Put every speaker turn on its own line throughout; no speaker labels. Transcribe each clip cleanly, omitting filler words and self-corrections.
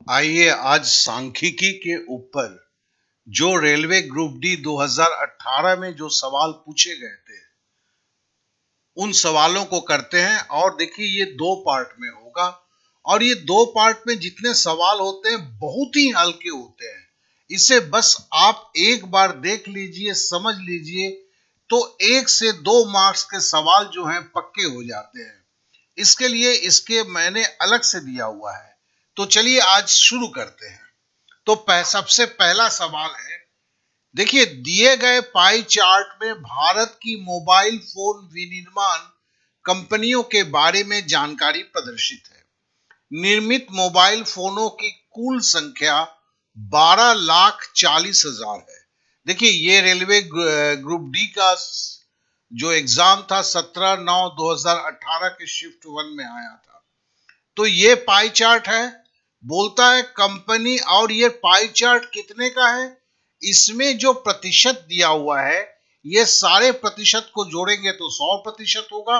आइए आज सांख्यिकी के ऊपर जो रेलवे ग्रुप डी 2018 में जो सवाल पूछे गए थे उन सवालों को करते हैं। और देखिए ये दो पार्ट में होगा और ये दो पार्ट में जितने सवाल होते हैं बहुत ही हल्के होते हैं। इसे बस आप एक बार देख लीजिए, समझ लीजिए, तो 1 से 2 मार्क्स के सवाल जो हैं पक्के हो जाते हैं। इसके लिए इसके मैंने अलग से दिया हुआ है। तो चलिए आज शुरू करते हैं। तो सबसे पहला सवाल है, देखिए दिए गए पाई चार्ट में भारत की मोबाइल फोन विनिर्माण कंपनियों के बारे में जानकारी प्रदर्शित है। निर्मित मोबाइल फोनों की कुल संख्या 12,40,000 है। देखिए ये रेलवे ग्रुप डी का जो एग्जाम था 17/9/2018 के शिफ्ट 1 में आया था। तो ये पाई चार्ट है, बोलता है कंपनी, और ये पाई चार्ट कितने का है, इसमें जो प्रतिशत दिया हुआ है ये सारे प्रतिशत को जोड़ेंगे तो 100% होगा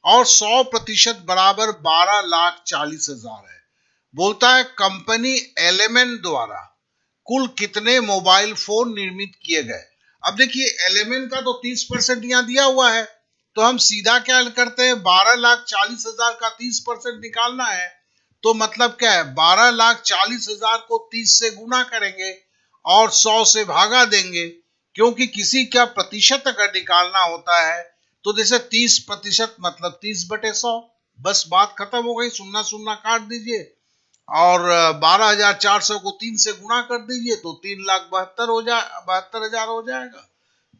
और 100% बराबर 12,40,000 है। बोलता है कंपनी एलिमेंट द्वारा कुल कितने मोबाइल फोन निर्मित किए गए। अब देखिए एलिमेंट का तो 30% यहां दिया हुआ है, तो हम सीधा क्या करते हैं, 12,40,000 का 30% निकालना है। तो मतलब क्या है, 12,40,000 को 30 से गुना करेंगे और 100 से भागा देंगे, क्योंकि किसी का प्रतिशत अगर निकालना होता है तो जैसे 30% मतलब 30/100। बस बात खत्म हो गई, सुन्ना सुन्ना काट दीजिए और 12,400 को 3 से गुणा कर दीजिए तो 3,72,000 हो जाए, 72,000 हो जाएगा।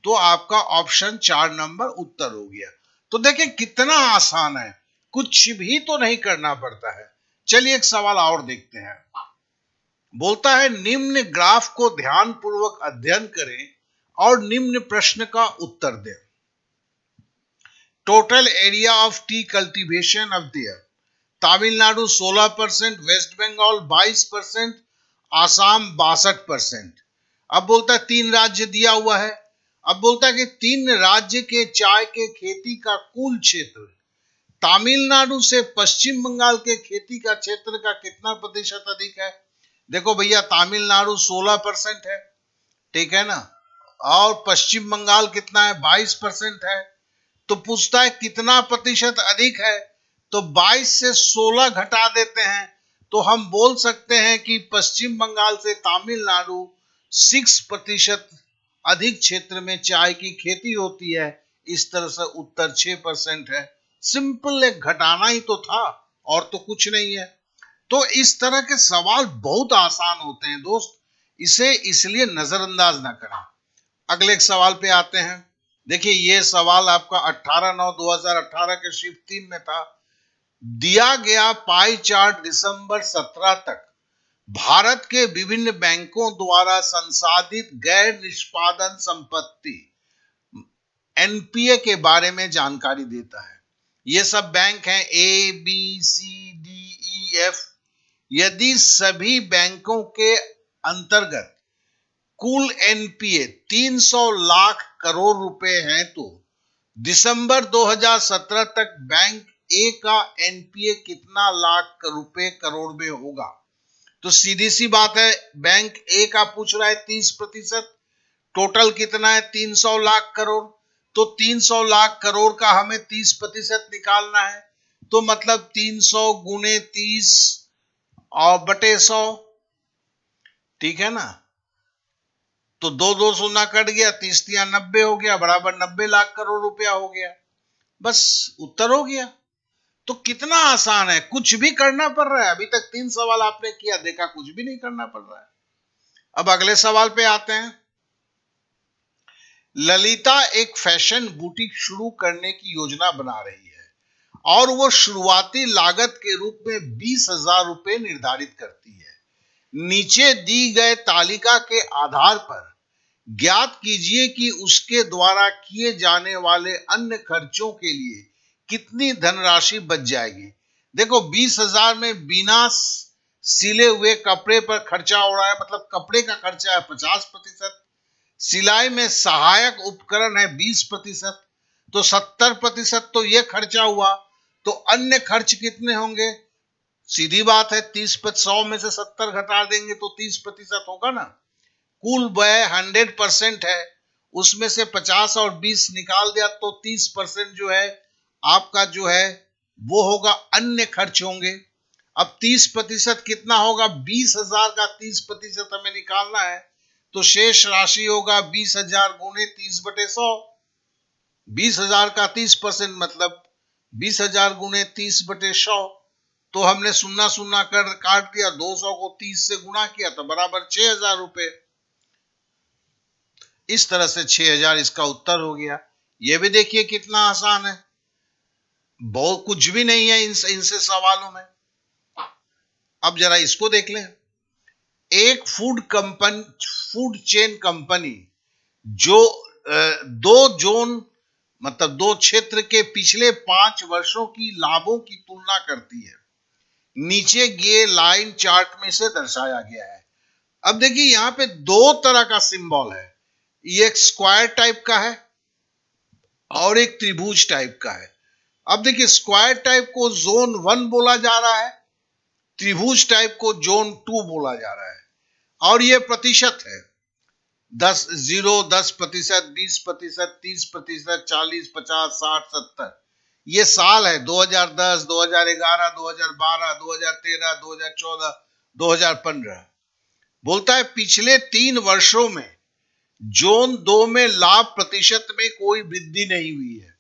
तो आपका ऑप्शन 4 नंबर उत्तर हो गया। तो देखिए कितना आसान है, कुछ भी तो नहीं करना पड़ता है। चलिए एक सवाल और देखते हैं। बोलता है निम्न ग्राफ को ध्यान पूर्वक अध्ययन करें और निम्न प्रश्न का उत्तर दें। Total area of tea cultivation of the year, Tamil Nadu 16%, West Bengal 22%, Assam 62%। अब बोलता है 3 राज्य दिया हुआ है। अब बोलता है कि 3 राज्य के चाय के खेती का कुल क्षेत्र तमिलनाडु से पश्चिम बंगाल के खेती का क्षेत्र का कितना प्रतिशत अधिक है। देखो भैया तमिलनाडु 16% है, ठीक है ना, और पश्चिम बंगाल कितना है, 22% है। तो पूछता है कितना प्रतिशत अधिक है, तो 22 से 16 घटा देते हैं तो हम बोल सकते हैं कि पश्चिम बंगाल से तमिलनाडु 6% अधिक क्षेत्र में चाय की खेती होती है। इस तरह से उत्तर 6% है। सिंपल, एक घटाना ही तो था और तो कुछ नहीं है। तो इस तरह के सवाल बहुत आसान होते हैं दोस्त, इसे इसलिए नजरअंदाज ना करें। अगले एक सवाल पे आते हैं। देखिए ये सवाल आपका 18/9/2018 के शिफ्ट 3 में था। दिया गया पाई चार्ट दिसंबर 17 तक भारत के विभिन्न बैंकों द्वारा संसाधित गैर निष्पादन संपत्ति एनपीए के बारे में जानकारी देता है। ये सब बैंक हैं ABCDEF। यदि सभी बैंकों के अंतर्गत कुल एनपीए 300 लाख करोड़ रुपए हैं तो दिसंबर 2017 तक बैंक ए का एनपीए कितना लाख रुपए करोड़ में होगा। तो सीधी सी बात है, बैंक ए का पूछ रहा है 30%, टोटल कितना है 300 लाख करोड़। तो 300 लाख करोड़ का हमें 30% निकालना है, तो मतलब 300 गुने 30 और बटे 100, ठीक है ना। तो दो दो शून्य कट गया, 30×90 हो गया, बराबर 90 लाख करोड़ रुपया हो गया। बस उत्तर हो गया। तो कितना आसान है, कुछ भी करना पड़ रहा है। अभी तक 3 सवाल आपने किया, देखा कुछ भी नहीं करना पड़ रहा है। अब अगले सवाल पे आते हैं। ललिता एक फैशन बुटीक शुरू करने की योजना बना रही है और वो शुरुआती लागत के रूप में 20,000 रुपए निर्धारित करती है। नीचे दी गए तालिका के आधार पर ज्ञात कीजिए कि उसके द्वारा किए जाने वाले अन्य खर्चों के लिए कितनी धनराशि बच जाएगी। देखो 20,000 में बिना सिले हुए कपड़े पर खर्चा हो रहा है, मतलब कपड़े का खर्चा है 50%, सिलाई में सहायक उपकरण है 20%, तो 70% तो यह खर्चा हुआ। तो अन्य खर्च कितने होंगे, सीधी बात है, 100 में से 70 घटा देंगे तो 30% होगा ना। कुल व्यय 100% है, उसमें से 50 और 20 निकाल दिया तो 30% जो है आपका जो है वो होगा, अन्य खर्च होंगे। अब 30% कितना होगा, 20,000 का 30% हमें निकालना है, तो शेष राशि होगा 20,000 गुणे 30/100। 20,000 का 30% मतलब 20,000 गुणे 30/100। तो हमने सुन्ना सुन्ना कर काट दिया, 200 को 30 से गुणा किया तो बराबर 6,000 रुपए। इस तरह से 6,000 इसका उत्तर हो गया। यह भी देखिए कितना आसान है, बहुत कुछ भी नहीं है इनसे सवालों में। अब जरा इसको देख लें। एक फूड चेन कंपनी जो दो जोन मतलब दो क्षेत्र के पिछले 5 वर्षों की लाभों की तुलना करती है, नीचे ये लाइन चार्ट में से दर्शाया गया है। अब देखिए यहां पे दो तरह का सिंबल है, ये एक स्क्वायर टाइप का है और एक त्रिभुज टाइप का है। अब देखिए स्क्वायर टाइप को जोन 1 बोला जा रहा है, त्रिभुज टाइप को जोन 2 बोला जा रहा है, और ये प्रतिशत है, 10, 0, 10%, 20%, 30%, 40, 50, 60, 70। ये साल है 2010, 2011, 2012, 2013, 2014, 2015। बोलता है पिछले 3 वर्षों में जोन 2 में लाभ प्रतिशत में कोई वृद्धि नहीं हुई है।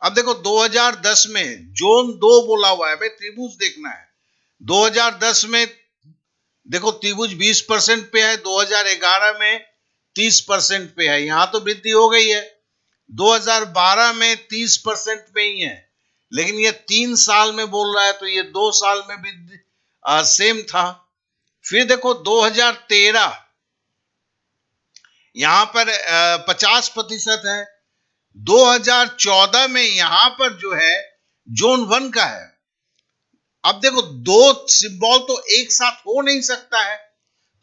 अब देखो 2010 में जोन 2 बोला हुआ है, भाई त्रिभुज देखना है। 2010 में देखो त्रिभुज 20% पे है, 2011 में 30% पे है, यहां तो वृद्धि हो गई है। 2012 में 30% पे ही है, लेकिन ये 3 साल में बोल रहा है तो ये 2 साल में वृद्धि सेम था। फिर देखो 2013 यहां पर 50% है, 2014 में यहां पर जो है जोन 1 का है। अब देखो दो सिंबल तो एक साथ हो नहीं सकता है,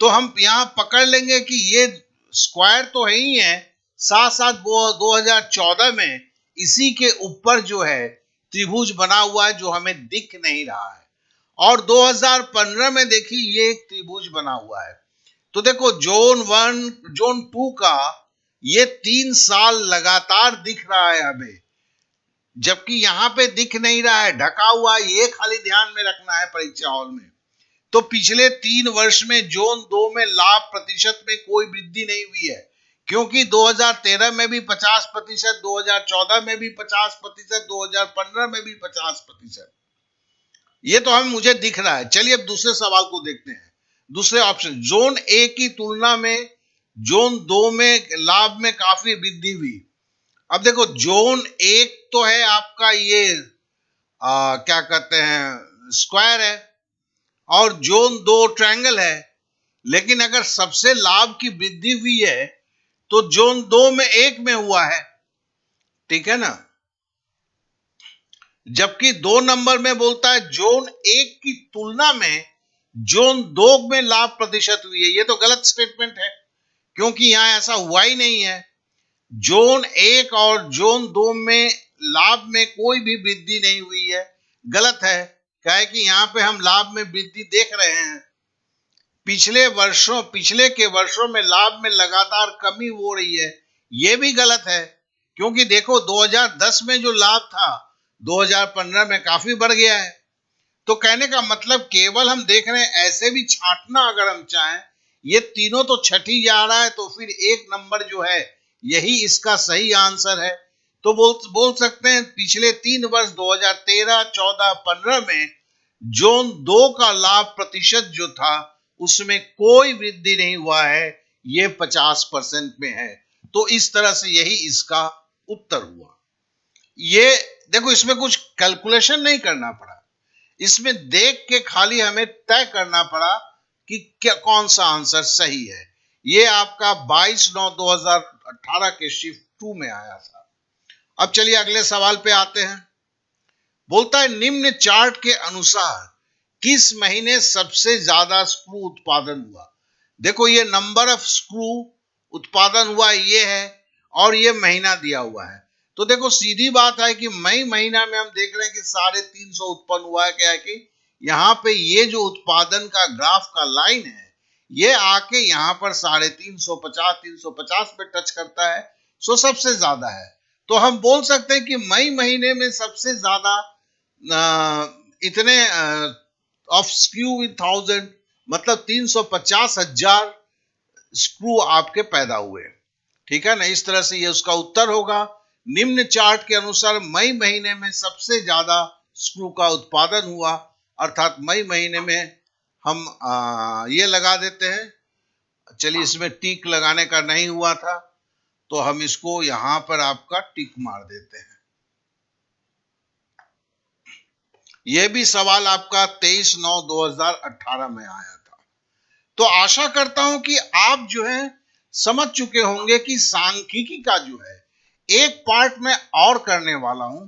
तो हम यहां पकड़ लेंगे कि ये स्क्वायर तो है ही है, साथ साथ वो 2014 में इसी के ऊपर जो है त्रिभुज बना हुआ है जो हमें दिख नहीं रहा है, और 2015 में देखिए ये एक त्रिभुज बना हुआ है। तो देखो जोन 1 जोन 2 का ये 3 साल लगातार दिख रहा है हमें, जबकि यहां पे दिख नहीं रहा है, ढका हुआ है। ये खाली ध्यान में रखना है परीक्षा हॉल में। तो पिछले 3 वर्ष में जोन 2 में लाभ प्रतिशत में कोई वृद्धि नहीं हुई है, क्योंकि 2013 में भी 50%, 2014 में भी 50%, 2015 में भी 50%। ये तो मुझे दिख रहा है। चलिए अब दूसरे सवाल को देखते हैं। दूसरे ऑप्शन, जोन ए की तुलना में जोन 2 में लाभ में काफी वृद्धि हुई। अब देखो जोन 1 तो है आपका ये क्या कहते हैं स्क्वायर है, और जोन 2 ट्रायंगल है, लेकिन अगर सबसे लाभ की वृद्धि हुई है तो जोन 2 में 1 में हुआ है, ठीक है ना। जबकि 2 नंबर में बोलता है जोन 1 की तुलना में जोन 2 में लाभ प्रतिशत हुई है। ये तो गलत स्टेटमेंट है, क्योंकि यहां ऐसा हुआ ही नहीं है। जोन 1 और जोन 2 में लाभ में कोई भी वृद्धि नहीं हुई है, गलत है। क्या है कि यहां पे हम लाभ में वृद्धि देख रहे हैं। पिछले के वर्षों में लाभ में लगातार कमी हो रही है, यह भी गलत है, क्योंकि देखो 2010 में जो लाभ था 2015 में काफी बढ़ गया है। तो कहने का मतलब केवल हम देख रहे हैं, ऐसे भी छांटना अगर हम चाहें, ये तीनों तो छठी जा रहा है, तो फिर 1 नंबर जो है यही इसका सही आंसर है। तो बोल सकते हैं पिछले 3 वर्ष 2013, 14, 15 में जोन 2 का लाभ प्रतिशत जो था उसमें कोई वृद्धि नहीं हुआ है, ये 50% में है। तो इस तरह से यही इसका उत्तर हुआ। ये देखो इसमें कुछ कैलकुलेशन नहीं करना पड़ा, इसमें देख के खाली हमें तय करना पड़ा कि क्या कौन सा आंसर सही है। ये आपका 22/9/2018 के शिफ्ट 2 में आया था। अब चलिए अगले सवाल पे आते हैं। बोलता है निम्न चार्ट के अनुसार किस महीने सबसे ज्यादा स्क्रू उत्पादन हुआ। देखो ये नंबर ऑफ स्क्रू उत्पादन हुआ ये है, और ये महीना दिया हुआ है। तो देखो सीधी बात है कि मई महीना में हम देख रहे हैं कि 350 उत्पन्न हुआ है। क्या है कि यहाँ पे ये जो उत्पादन का ग्राफ का लाइन है, ये आके यहाँ पर 350 350 पे टच करता है, सो सबसे ज्यादा है। तो हम बोल सकते हैं कि मई महीने में सबसे ज्यादा इतने ऑफ स्क्रू विद 1000 मतलब 350,000 स्क्रू आपके पैदा हुए। ठीक है ना, इस तरह से ये उसका उत्तर होगा। निम्न चार्ट के अनुसार मई महीने में सबसे ज्यादा स्क्रू का उत्पादन हुआ, अर्थात मई महीने में हम ये लगा देते हैं। चलिए, इसमें टिक लगाने का नहीं हुआ था, तो हम इसको यहां पर आपका टिक मार देते हैं। यह भी सवाल आपका 23/9/2018 में आया था। तो आशा करता हूं कि आप जो है समझ चुके होंगे कि सांख्यिकी का जो है एक पार्ट में और करने वाला हूं,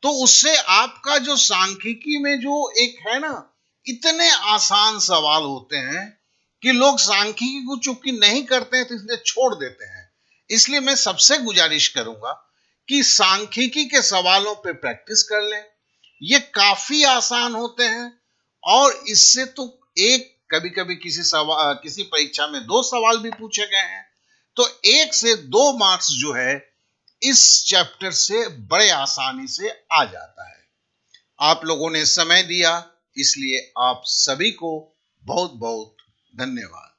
तो उससे आपका जो सांख्यिकी में जो एक है ना, इतने आसान सवाल होते हैं कि लोग सांख्यिकी को चूंकि नहीं करते हैं तो इसलिए छोड़ देते हैं। इसलिए मैं सबसे गुजारिश करूंगा कि सांख्यिकी के सवालों पे प्रैक्टिस कर लें। ये काफी आसान होते हैं, और इससे तो एक कभी कभी किसी परीक्षा में 2 सवाल भी पूछे गए हैं। तो 1 से 2 मार्क्स जो है इस चैप्टर से बड़े आसानी से आ जाता है। आप लोगों ने समय दिया, इसलिए आप सभी को बहुत बहुत धन्यवाद।